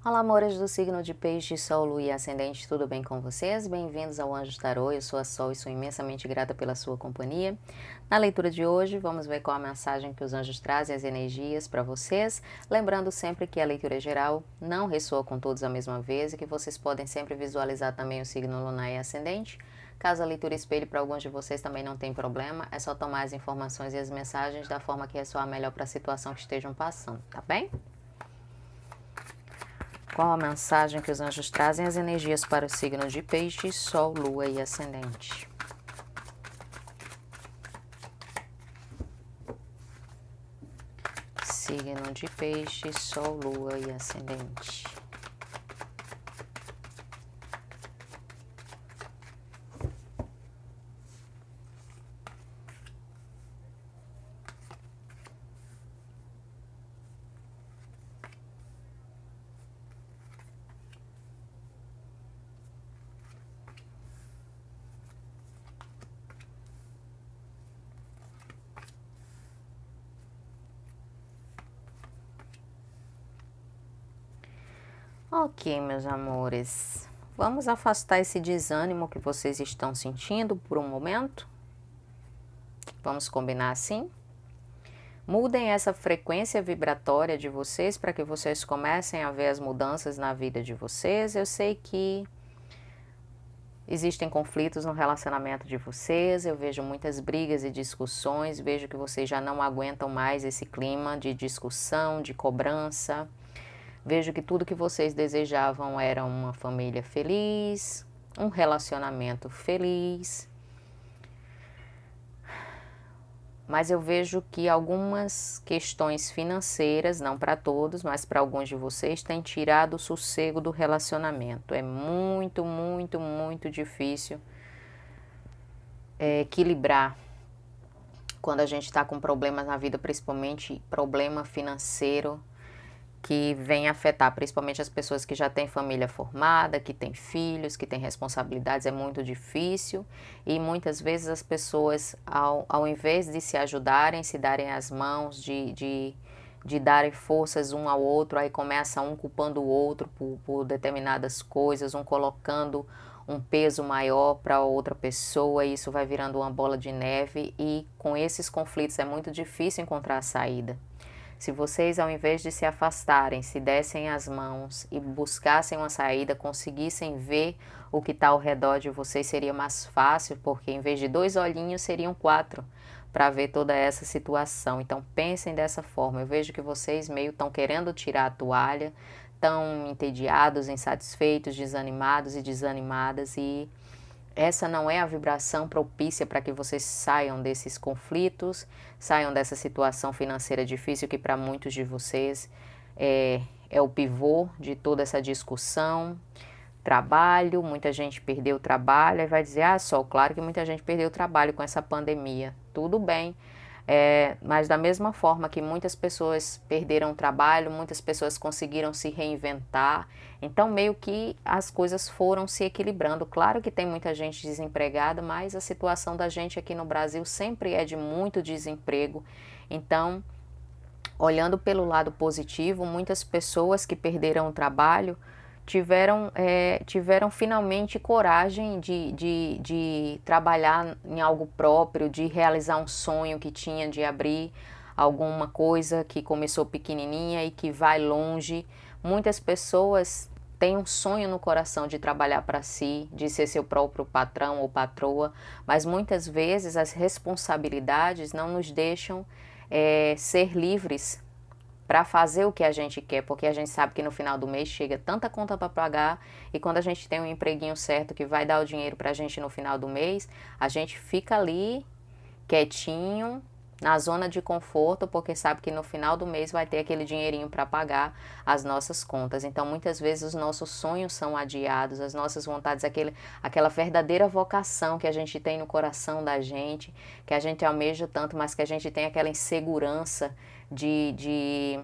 Olá, amores do signo de Peixe, Sol, Lua e Ascendente, tudo bem com vocês? Bem-vindos ao Anjos Tarô, eu sou a Sol e sou imensamente grata pela sua companhia. Na leitura de hoje, vamos ver qual a mensagem que os anjos trazem, as energias para vocês. Lembrando sempre que a leitura é geral, não ressoa com todos a mesma vez e que vocês podem sempre visualizar também o signo lunar e ascendente. Caso a leitura espelhe para alguns de vocês, também não tem problema, é só tomar as informações e as mensagens da forma que ressoar melhor para a situação que estejam passando, tá bem? Qual a mensagem que os anjos trazem, as energias para o signo de Peixe, Sol, Lua e Ascendente? Signo de Peixe, Sol, Lua e Ascendente. Ok, meus amores, vamos afastar esse desânimo que vocês estão sentindo por um momento? Vamos combinar assim? Mudem essa frequência vibratória de vocês para que vocês comecem a ver as mudanças na vida de vocês. Eu sei que existem conflitos no relacionamento de vocês, eu vejo muitas brigas e discussões, vejo que vocês já não aguentam mais esse clima de discussão, de cobrança. Vejo que tudo que vocês desejavam era uma família feliz, um relacionamento feliz. Mas eu vejo que algumas questões financeiras, não para todos, mas para alguns de vocês, têm tirado o sossego do relacionamento. É muito, muito, muito difícil equilibrar quando a gente está com problemas na vida, principalmente problema financeiro, que vem afetar principalmente as pessoas que já têm família formada, que têm filhos, que têm responsabilidades, é muito difícil. E muitas vezes as pessoas, ao invés de se ajudarem, se darem as mãos, de darem forças um ao outro, aí começa um culpando o outro por determinadas coisas, um colocando um peso maior para outra pessoa, e isso vai virando uma bola de neve, e com esses conflitos é muito difícil encontrar a saída. Se vocês, ao invés de se afastarem, se dessem as mãos e buscassem uma saída, conseguissem ver o que está ao redor de vocês, seria mais fácil, porque em vez de 2 olhinhos, seriam 4 para ver toda essa situação. Então, pensem dessa forma. Eu vejo que vocês meio estão querendo tirar a toalha, estão entediados, insatisfeitos, desanimados e desanimadas, e essa não é a vibração propícia para que vocês saiam desses conflitos, saiam dessa situação financeira difícil que para muitos de vocês é o pivô de toda essa discussão. Trabalho, muita gente perdeu o trabalho, aí vai dizer, ah, só, claro que muita gente perdeu o trabalho com essa pandemia. Tudo bem, mas da mesma forma que muitas pessoas perderam o trabalho, muitas pessoas conseguiram se reinventar, então meio que as coisas foram se equilibrando. Claro que tem muita gente desempregada, mas a situação da gente aqui no Brasil sempre é de muito desemprego. Então, olhando pelo lado positivo, muitas pessoas que perderam o trabalho tiveram finalmente coragem de trabalhar em algo próprio, de realizar um sonho que tinha, de abrir alguma coisa que começou pequenininha e que vai longe. Muitas pessoas têm um sonho no coração de trabalhar para si, de ser seu próprio patrão ou patroa, mas muitas vezes as responsabilidades não nos deixam ser livres para fazer o que a gente quer, porque a gente sabe que no final do mês chega tanta conta para pagar, e quando a gente tem um empreguinho certo que vai dar o dinheiro para a gente no final do mês, a gente fica ali quietinho, na zona de conforto, porque sabe que no final do mês vai ter aquele dinheirinho para pagar as nossas contas. Então, muitas vezes os nossos sonhos são adiados, as nossas vontades, aquela verdadeira vocação que a gente tem no coração da gente, que a gente almeja tanto, mas que a gente tem aquela insegurança de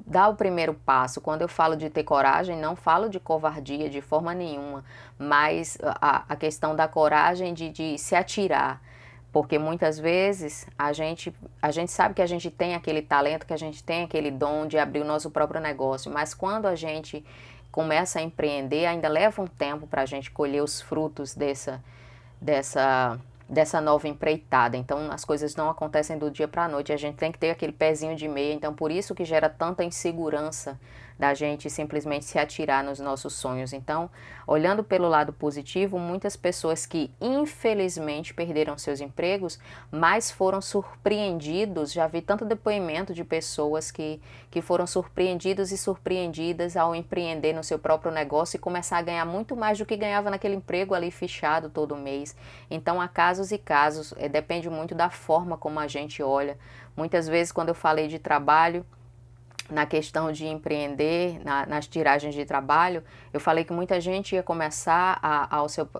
dar o primeiro passo. Quando eu falo de ter coragem, não falo de covardia de forma nenhuma, mas a questão da coragem de se atirar. Porque muitas vezes a gente sabe que a gente tem aquele talento, que a gente tem aquele dom de abrir o nosso próprio negócio, mas quando a gente começa a empreender, ainda leva um tempo para a gente colher os frutos dessa, dessa nova empreitada. Então as coisas não acontecem do dia para a noite, a gente tem que ter aquele pezinho de meia, então por isso que gera tanta insegurança da gente simplesmente se atirar nos nossos sonhos. Então, olhando pelo lado positivo, muitas pessoas que infelizmente perderam seus empregos, mas foram surpreendidos, já vi tanto depoimento de pessoas que foram surpreendidos e surpreendidas ao empreender no seu próprio negócio e começar a ganhar muito mais do que ganhava naquele emprego ali fechado todo mês. Então, há casos e casos, depende muito da forma como a gente olha. Muitas vezes, quando eu falei de trabalho, na questão de empreender, nas tiragens de trabalho, eu falei que muita gente ia começar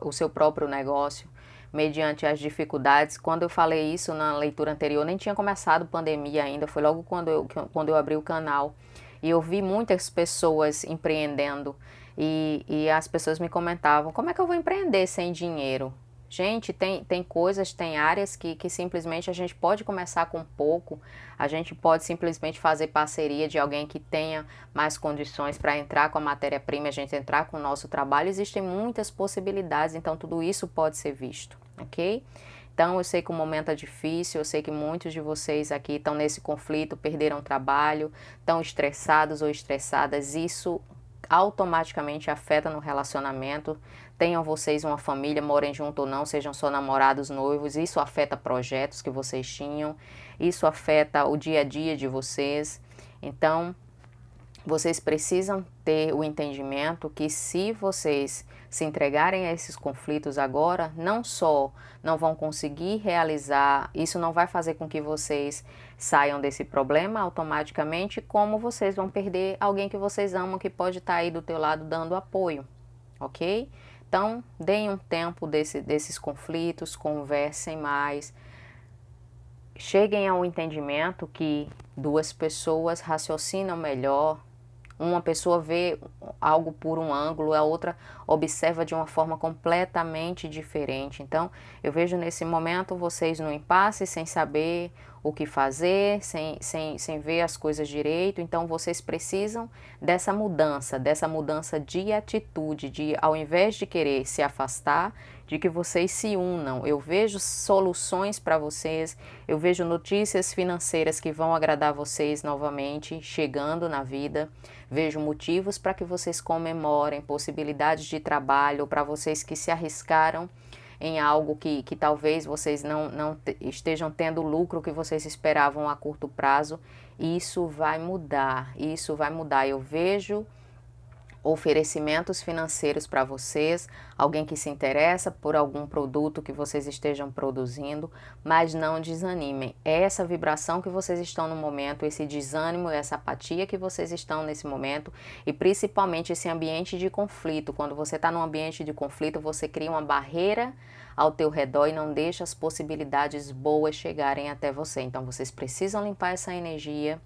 o seu próprio negócio mediante as dificuldades. Quando eu falei isso na leitura anterior, nem tinha começado pandemia ainda, foi logo quando eu abri o canal. E eu vi muitas pessoas empreendendo e as pessoas me comentavam, como é que eu vou empreender sem dinheiro? Gente, tem coisas, tem áreas que simplesmente a gente pode começar com pouco, a gente pode simplesmente fazer parceria de alguém que tenha mais condições para entrar com a matéria-prima, a gente entrar com o nosso trabalho. Existem muitas possibilidades, então tudo isso pode ser visto, ok? Então eu sei que o momento é difícil, eu sei que muitos de vocês aqui estão nesse conflito, perderam o trabalho, estão estressados ou estressadas, isso automaticamente afeta no relacionamento. Tenham vocês uma família, morem junto ou não, sejam só namorados, noivos, isso afeta projetos que vocês tinham, isso afeta o dia a dia de vocês. Então, vocês precisam ter o entendimento que se vocês se entregarem a esses conflitos agora, não só não vão conseguir realizar, isso não vai fazer com que vocês saiam desse problema automaticamente, como vocês vão perder alguém que vocês amam, que pode estar aí do teu lado dando apoio, ok? Então, deem um tempo desses conflitos, conversem mais, cheguem ao entendimento que duas pessoas raciocinam melhor. Uma pessoa vê algo por um ângulo, a outra observa de uma forma completamente diferente. Então, eu vejo nesse momento vocês no impasse, sem saber o que fazer, sem ver as coisas direito. Então, vocês precisam dessa mudança de atitude, de ao invés de querer se afastar, de que vocês se unam. Eu vejo soluções para vocês, eu vejo notícias financeiras que vão agradar vocês novamente, chegando na vida. Vejo motivos para que vocês comemorem, possibilidades de trabalho, para vocês que se arriscaram em algo que talvez vocês não estejam tendo o lucro que vocês esperavam a curto prazo. Isso vai mudar, isso vai mudar. Eu vejo oferecimentos financeiros para vocês, alguém que se interessa por algum produto que vocês estejam produzindo, mas não desanimem. É essa vibração que vocês estão no momento, esse desânimo, essa apatia que vocês estão nesse momento e principalmente esse ambiente de conflito. Quando você está num ambiente de conflito, você cria uma barreira ao teu redor e não deixa as possibilidades boas chegarem até você. Então vocês precisam limpar essa energia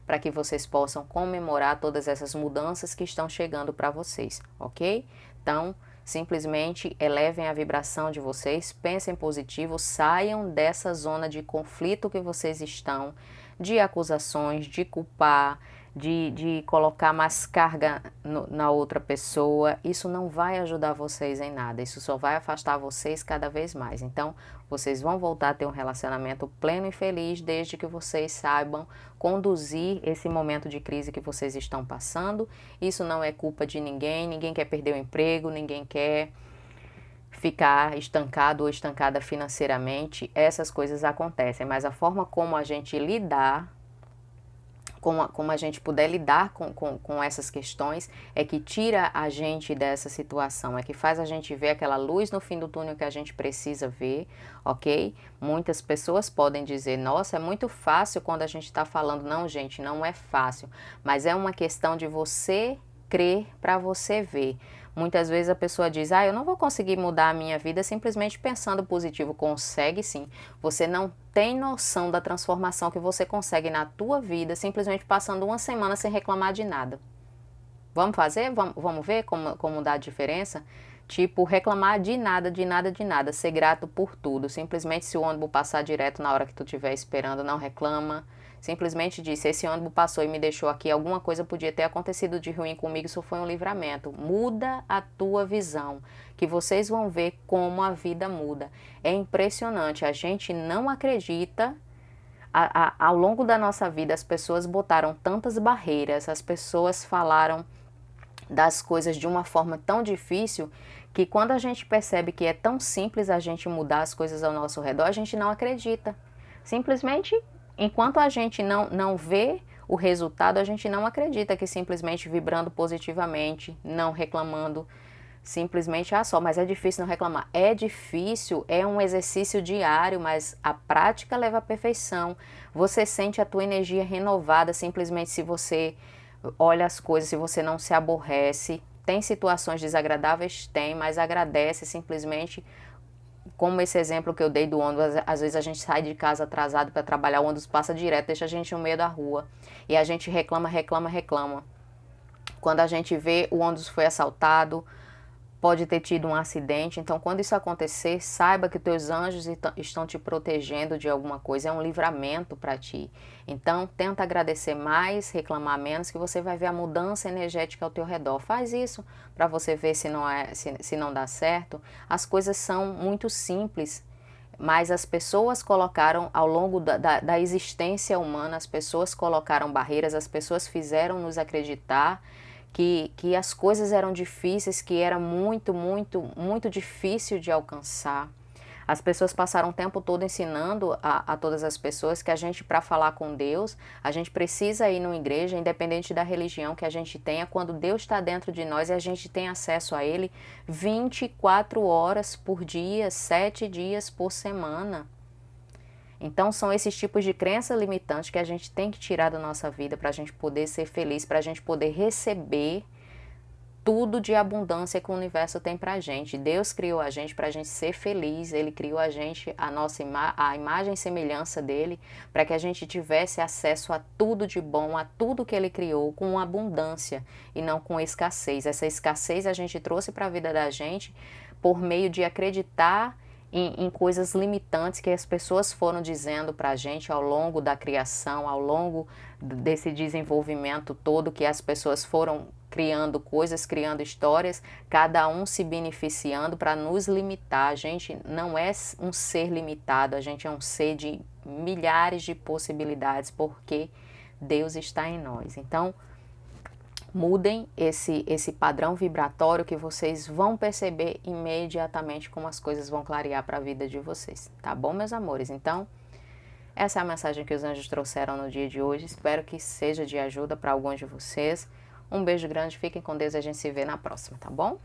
para que vocês possam comemorar todas essas mudanças que estão chegando para vocês, ok? Então, simplesmente elevem a vibração de vocês, pensem positivo, saiam dessa zona de conflito que vocês estão, de acusações, de culpar, de colocar mais carga na outra pessoa. Isso não vai ajudar vocês em nada, isso só vai afastar vocês cada vez mais. Então, vocês vão voltar a ter um relacionamento pleno e feliz desde que vocês saibam conduzir esse momento de crise que vocês estão passando. Isso não é culpa de ninguém, ninguém quer perder o emprego, ninguém quer ficar estancado ou estancada financeiramente. Essas coisas acontecem, mas a forma como a gente lidar, como a gente puder lidar com essas questões, é que tira a gente dessa situação, é que faz a gente ver aquela luz no fim do túnel que a gente precisa ver, ok? Muitas pessoas podem dizer, nossa, é muito fácil quando a gente está falando. Não, gente, não é fácil, mas é uma questão de você crer para você ver. Muitas vezes a pessoa diz, eu não vou conseguir mudar a minha vida simplesmente pensando positivo. Consegue sim. Você não tem noção da transformação que você consegue na tua vida simplesmente passando uma semana sem reclamar de nada. Vamos fazer? Vamos ver como dá a diferença? Tipo, reclamar de nada, de nada, de nada. Ser grato por tudo. Simplesmente se o ônibus passar direto na hora que tu estiver esperando, não reclama. Simplesmente diz, esse ônibus passou e me deixou aqui, alguma coisa podia ter acontecido de ruim comigo, isso foi um livramento. Muda a tua visão, que vocês vão ver como a vida muda. É impressionante, a gente não acredita. Ao longo da nossa vida, as pessoas botaram tantas barreiras, as pessoas falaram das coisas de uma forma tão difícil que quando a gente percebe que é tão simples a gente mudar as coisas ao nosso redor, a gente não acredita. Simplesmente, enquanto a gente não vê o resultado, a gente não acredita que simplesmente vibrando positivamente, não reclamando, simplesmente, só, mas é difícil não reclamar. É difícil, é um exercício diário, mas a prática leva à perfeição. Você sente a tua energia renovada simplesmente se você olha as coisas, se você não se aborrece. Tem situações desagradáveis? Tem, mas agradece simplesmente. Como esse exemplo que eu dei do ônibus, às vezes a gente sai de casa atrasado para trabalhar, o ônibus passa direto, deixa a gente no meio da rua. E a gente reclama, reclama, reclama. Quando a gente vê, o ônibus foi assaltado, pode ter tido um acidente. Então, quando isso acontecer, saiba que teus anjos estão te protegendo de alguma coisa. É um livramento para ti. Então, tenta agradecer mais, reclamar menos, que você vai ver a mudança energética ao teu redor. Faz isso para você ver se não dá certo. As coisas são muito simples, mas as pessoas colocaram, ao longo da existência humana, as pessoas colocaram barreiras, as pessoas fizeram nos acreditar que as coisas eram difíceis, que era muito, muito, muito difícil de alcançar. As pessoas passaram o tempo todo ensinando a todas as pessoas que a gente, para falar com Deus, a gente precisa ir numa igreja, independente da religião que a gente tenha, quando Deus está dentro de nós e a gente tem acesso a Ele 24 horas por dia, 7 dias por semana. Então, são esses tipos de crença limitante que a gente tem que tirar da nossa vida para a gente poder ser feliz, para a gente poder receber tudo de abundância que o universo tem para a gente. Deus criou a gente para a gente ser feliz, Ele criou a gente, a imagem e semelhança dEle, para que a gente tivesse acesso a tudo de bom, a tudo que Ele criou, com abundância e não com escassez. Essa escassez a gente trouxe para a vida da gente por meio de acreditar em coisas limitantes que as pessoas foram dizendo para a gente ao longo da criação, ao longo desse desenvolvimento todo, que as pessoas foram criando coisas, criando histórias, cada um se beneficiando para nos limitar. A gente não é um ser limitado, a gente é um ser de milhares de possibilidades, porque Deus está em nós. Então, mudem esse padrão vibratório que vocês vão perceber imediatamente como as coisas vão clarear para a vida de vocês. Tá bom, meus amores? Então, essa é a mensagem que os anjos trouxeram no dia de hoje. Espero que seja de ajuda para alguns de vocês. Um beijo grande, fiquem com Deus e a gente se vê na próxima, tá bom?